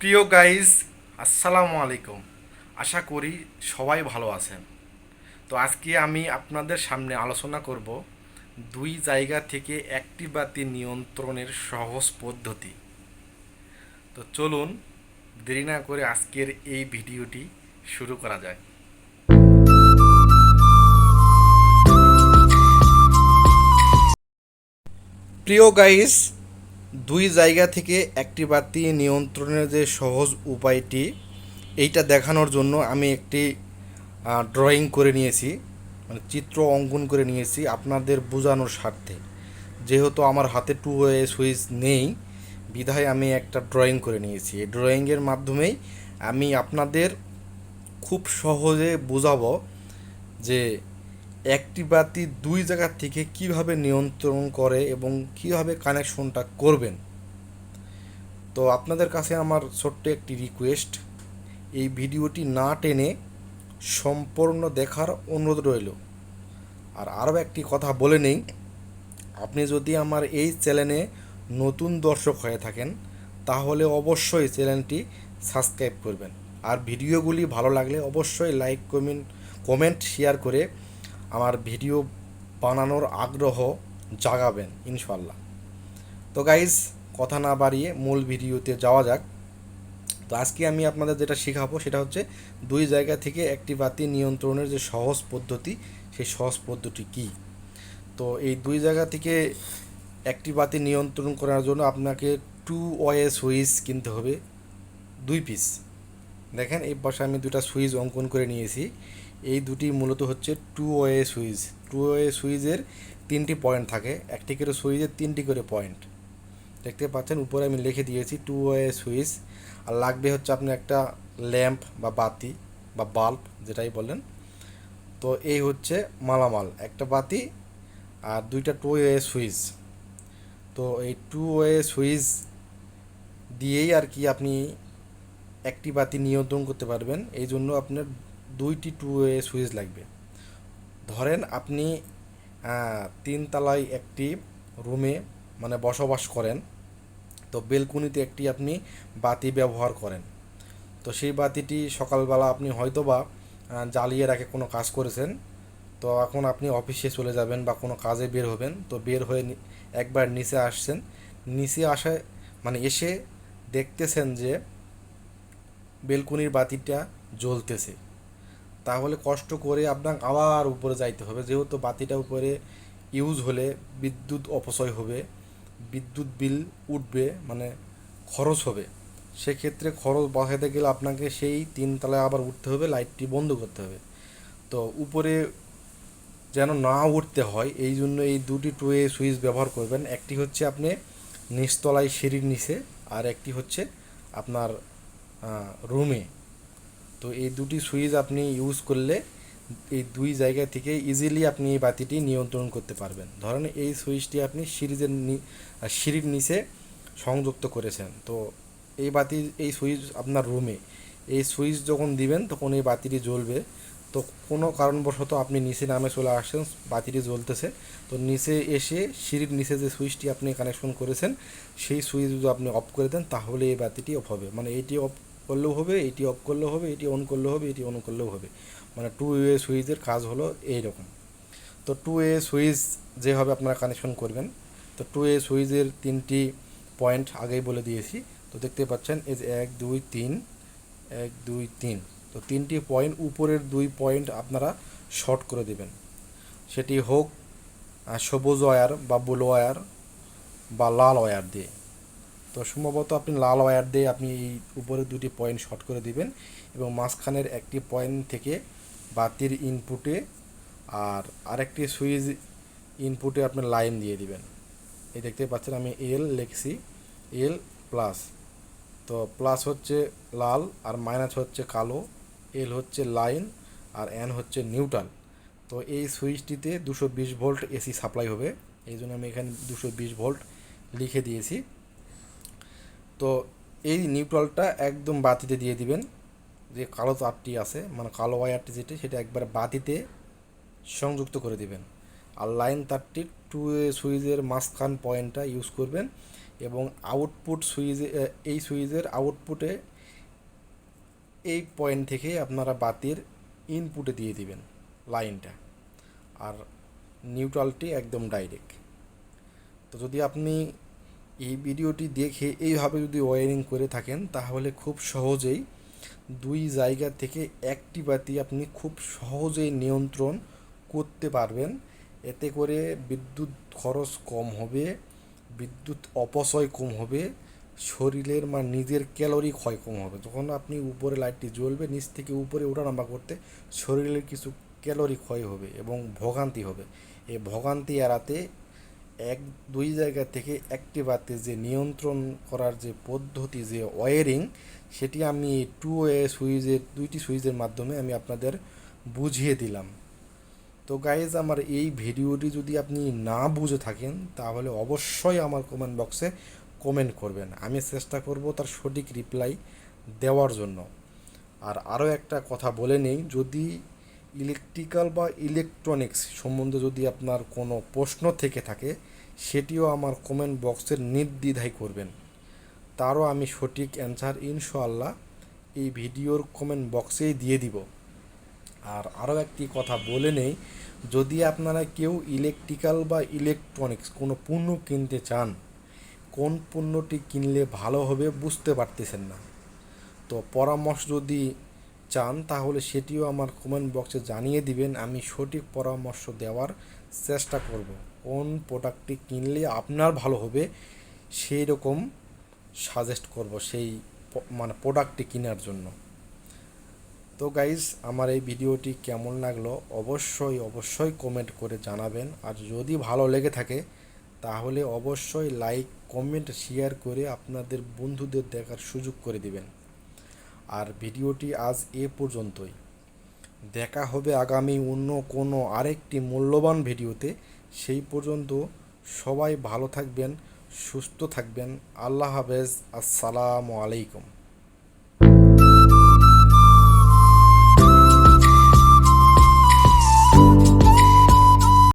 প্রিয় গাইজ, আসসালামু আলাইকুম। আশা করি সবাই ভালো আছেন। তো আজকে আমি আপনাদের সামনে আলোচনা করব দুই জায়গা থেকে একটি বাতি নিয়ন্ত্রণের সহজ পদ্ধতি। তো চলুন দেরি না করে আজকের এই ভিডিওটি শুরু করা যায়। প্রিয় গাইস, দুই জায়গা থেকে একটি বাতি নিয়ন্ত্রণের যে সহজ উপায়টি, এইটা দেখানোর জন্য আমি একটি ড্রয়িং করে নিয়েছি, মানে চিত্র অঙ্কন করে নিয়েছি আপনাদের বোঝানোর স্বার্থে। যেহেতু আমার হাতে টু ওয়ে সুইচ নেই, বিধায় আমি একটা ড্রয়িং করে নিয়েছি। এই ড্রয়িংয়ের মাধ্যমেই আমি আপনাদের খুব সহজে বোঝাবো যে একটি বাতি দুই জায়গা থেকে কিভাবে নিয়ন্ত্রণ করে এবং কিভাবে কানেকশনটা করবেন। তো আপনাদের কাছে আমার ছোট্ট একটি রিকোয়েস্ট, এই ভিডিওটি না টেনে সম্পূর্ণ দেখার অনুরোধ রইল। আর আরও একটি কথা বলে নেই, আপনি যদি আমার এই চ্যানেলে নতুন দর্শক হয়ে থাকেন তাহলে অবশ্যই চ্যানেলটি সাবস্ক্রাইব করবেন। আর ভিডিওগুলি ভালো লাগলে অবশ্যই লাইক কমেন্ট শেয়ার করে আমার ভিডিও বানানোর আগ্রহ জাগাবেন ইনশাল্লাহ। তো গাইজ, কথা না বাড়িয়ে মূল ভিডিওতে যাওয়া যাক। তো আজকে আমি আপনাদের যেটা শেখাবো সেটা হচ্ছে দুই জায়গা থেকে একটি বাতি নিয়ন্ত্রণের যে সহজ পদ্ধতি, সেই সহজ পদ্ধতি কী। তো এই দুই জায়গা থেকে একটি বাতি নিয়ন্ত্রণ করার জন্য আপনাকে টু ওয়ে সুইচ কিনতে হবে, 2 পিস। দেখেন এই পাশে আমি দুটা সুইচ অঙ্কন করে নিয়েছি। এই দুটি মূলত হচ্ছে two way switch. Two way সুইচের 3টি পয়েন্ট থাকে, একটি করে সুইচের 3টি করে পয়েন্ট দেখতে পাচ্ছেন। উপরে আমি লিখে দিয়েছি টু ওয়ে সুইচ। আর লাগবে হচ্ছে আপনি একটা ল্যাম্প বা বাতি বা বাল্ব, যেটাই বলেন। তো এই হচ্ছে মালামাল, একটা বাতি আর দুইটা টু ওয়ে সুইচ। তো এই টু ওয়ে সুইচ দিয়েই আর কি আপনি একটি বাতি নিয়ন্ত্রণ করতে পারবেন। এই জন্য আপনার 2টি টু ওয়ে সুইচ লাগবে। ধরেন আপনি 3 তলায় একটি রুমে মানে বসবাস করেন, তো বেলকুনিতে একটি আপনি বাতি ব্যবহার করেন। তো সেই বাতিটি সকালবেলা আপনি হয়তো বা জ্বালিয়ে রাখে কোনো কাজ করেছেন। তো এখন আপনি অফিসে চলে যাবেন বা কোনো কাজে বের হবেন, তো বের হয়ে একবার নিচে আসছেন। নিচে আসায় মানে এসে দেখতেছেন যে বেলকুনির বাতিটা জ্বলতেছে। তাহলে কষ্ট করে আপনার আবার উপরে যাইতে হবে, যেহেতু বাতিটা উপরে ইউজ হলে বিদ্যুৎ অপচয় হবে, বিদ্যুৎ বিল উঠবে, মানে খরচ হবে। সেক্ষেত্রে খরচ বাঁচাতে গেলে আপনাকে সেই 3 তলায় আবার উঠতে হবে, লাইটটি বন্ধ করতে হবে। তো উপরে যেন না উঠতে হয় এই জন্য এই 2টি টু ওয়ে সুইচ ব্যবহার করবেন। একটি হচ্ছে আপনি নিচতলায় সিঁড়ির নিচে, আর একটি হচ্ছে আপনার রুমে। তো এই 2টি সুইচ আপনি ইউজ করলে এই দুই জায়গা থেকে ইজিলি আপনি এই বাতিটি নিয়ন্ত্রণ করতে পারবেন। ধরেন এই সুইচটি আপনি সিঁড়ির নিচে সংযুক্ত করেছেন, তো এই সুইচ আপনার রুমে। এই সুইচ যখন দিবেন তখন এই বাতিটি জ্বলবে। তো কোনো কারণবশত আপনি নিচে নামে চলে আসছেন, বাতিটি জ্বলতেছে, তো নিচে এসে সিঁড়ির নিচে যে সুইচটি আপনি কানেকশন করেছেন সেই সুইচ যদি আপনি অফ করে দেন তাহলে এই বাতিটি অফ হবে। মানে এইটি অফ করলেও হবে, এটি অফ করলেও হবে, এটি অন করলেও হবে, এটি অন করলেও হবে। মানে টু ওয়ে সুইচের কাজ হলো এই রকম। তো টু ওয়ে সুইচ যেভাবে আপনারা কানেকশন করবেন, তো টু ওয়ে সুইচের 3টি পয়েন্ট আগেই বলে দিয়েছি। তো দেখতে পাচ্ছেন এই যে 1 2 3, 1 2 3। তো 3টি পয়েন্ট, উপরের 2 পয়েন্ট আপনারা শর্ট করে দেবেন। সেটি হোক সবুজ ওয়্যার বা ব্লু ওয়্যার বা লাল ওয়্যার দিয়ে। তো সম্ভবত আপনি লাল ওয়্যার দিয়ে আপনি এই উপরের 2টি পয়েন্ট শর্ট করে দিবেন এবং মাঝখানের একটি পয়েন্ট থেকে বাতির ইনপুটে আর আরেকটি সুইচ ইনপুটে আপনি লাইন দিয়ে দিবেন। এই দেখতে পাচ্ছেন আমি এল লিখছি, এল প্লাস। তো প্লাস হচ্ছে লাল আর মাইনাস হচ্ছে কালো, এল হচ্ছে লাইন আর এন হচ্ছে নিউট্রাল। তো এই সুইচটিতে 220 ভোল্ট এসি সাপ্লাই হবে, এই জন্য আমি এখানে 220 ভোল্ট লিখে দিয়েছি। তো এই নিউট্রালটা একদম বাতিতে দিয়ে দিবেন। যে কালো তারটি আছে মানে কালো ওয়্যারটি যেটি, সেটা একবার বাতিতে সংযুক্ত করে দিবেন। আর লাইন তারটি টু সুইচের মাঝখান পয়েন্টটা ইউজ করবেন এবং আউটপুট সুইচে, এই সুইচের আউটপুটে এই পয়েন্ট থেকে আপনারা বাতির ইনপুটে দিয়ে দিবেন লাইনটা, আর নিউট্রালটি একদম ডাইরেক্ট। তো যদি আপনি এই ভিডিওটি দেখে এইভাবে যদি ওয়্যারিং করে থাকেন, তাহলে খুব সহজেই দুই জায়গা থেকে একটি বাতি আপনি খুব সহজেই নিয়ন্ত্রণ করতে পারবেন। এতে করে বিদ্যুৎ খরচ কম হবে, বিদ্যুৎ অপচয় কম হবে, শরীরের নিজের ক্যালোরি ক্ষয় কম হবে। যখন আপনি উপরে লাইটটি জ্বলবে, নিচ থেকে উপরে ওঠানামা করতে শরীরের কিছু ক্যালোরি ক্ষয় হবে এবং ভোগান্তি হবে। এই ভোগান্তি এড়াতে এক দুই জায়গা থেকে একটি বাতি যে নিয়ন্ত্রণ করার যে পদ্ধতি, যে ওয়্যারিং, সেটি আমি টু ওয়ে সুইচের দুইটি সুইচের মাধ্যমে আমি আপনাদের বুঝিয়ে দিলাম। তো গাইজ, আমার এই ভিডিওটি যদি আপনি না বুঝে থাকেন, তাহলে অবশ্যই আমার কমেন্ট বক্সে কমেন্ট করবেন, আমি চেষ্টা করব তার সঠিক রিপ্লাই দেওয়ার জন্য। আর আরও একটা কথা বলে নেই, যদি ইলেকট্রিক্যাল বা ইলেকট্রনিক্স সম্বন্ধে যদি আপনার কোনো প্রশ্ন থেকে থাকে, সেটিও আমার কমেন্ট বক্সের নির্দ্বিধায় করবেন, তারও আমি সঠিক অ্যান্সার ইনশাআল্লাহ এই ভিডিওর কমেন্ট বক্সেই দিয়ে দিব। আর আরও একটি কথা বলে নেই, যদি আপনারা কেউ ইলেকট্রিক্যাল বা ইলেকট্রনিক্স কোনো পণ্য কিনতে চান, কোন পণ্যটি কিনলে ভালো হবে বুঝতে পারতেছেন না, তো পরামর্শ যদি চান, তাহলে সেটিও আমার কমেন্ট বক্সে জানিয়ে দিবেন, আমি সঠিক পরামর্শ দেওয়ার চেষ্টা করব। কোন প্রোডাক্টটি কিনলে আপনার ভালো হবে সেই রকম সাজেস্ট করব সেই প্রোডাক্টটি কেনার জন্য। তো গাইজ, আমার এই ভিডিওটি কেমন লাগলো অবশ্যই অবশ্যই কমেন্ট করে জানাবেন। আর যদি ভালো লেগে থাকে, তাহলে অবশ্যই লাইক, কমেন্ট, শেয়ার করে আপনাদের বন্ধুদের দেখার সুযোগ করে দিবেন। আর ভিডিওটি আজ এ পর্যন্তই। দেখা হবে আগামী অন্য কোনো আরেকটি মূল্যবান ভিডিওতে। সেই পর্যন্ত সবাই ভালো থাকবেন, সুস্থ থাকবেন। আল্লাহ হাফেজ। আসসালামু আলাইকুম।